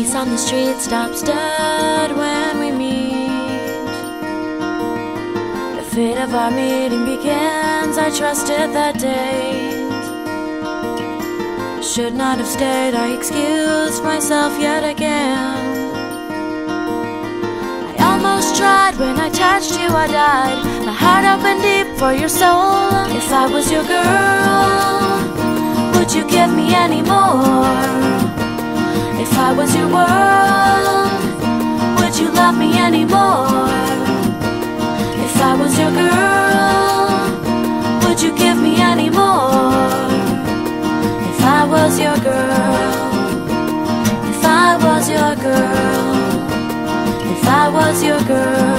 Peace on the street stops dead when we meet. The fate of our meeting begins. I trusted that date. Should not have stayed, I excused myself yet again. I almost tried, when I touched you I died. My heart opened deep for your soul. If I was your girl, would you give me any more? If I was your world, would you love me any more? If I was your girl, would you give me any more? If I was your girl, if I was your girl, if I was your girl,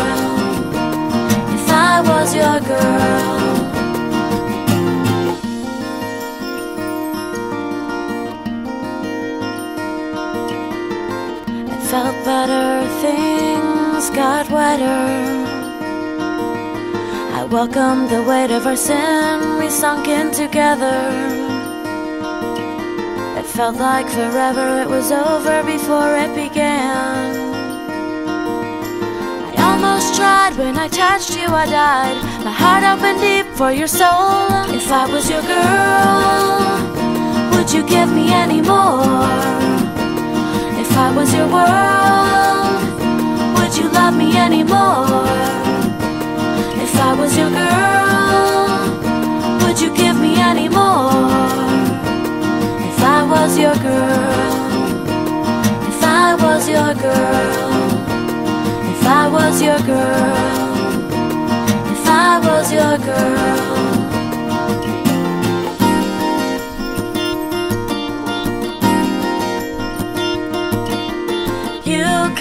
if I was your girl. Felt better, things got wetter. I welcomed the weight of our sin, we sunk in together. It felt like forever, it was over before it began. I almost tried, when I touched you I died. My heart opened deep for your soul. If I was your girl, would you give me any more? If I was your world, would you love me any more? If I was your girl, would you give me any more? If I was your girl, if I was your girl, if I was your girl, if I was your girl.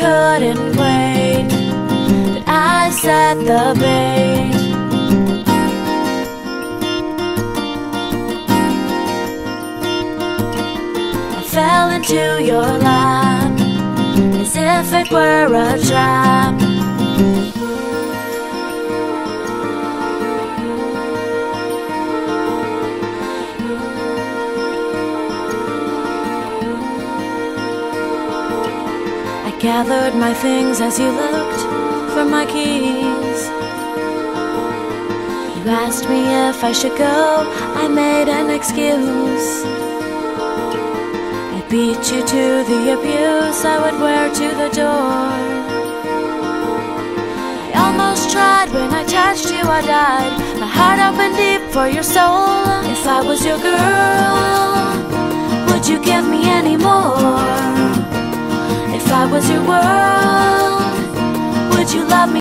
Couldn't wait, but I set the bait. I fell into your lap as if it were a trap. Gathered my things as you looked for my keys. You asked me if I should go, I made an excuse. I beat you to the abuse I would wear to the door. I almost tried, when I touched you I died. My heart opened deep for your soul. If I was your girl, would you give me any more?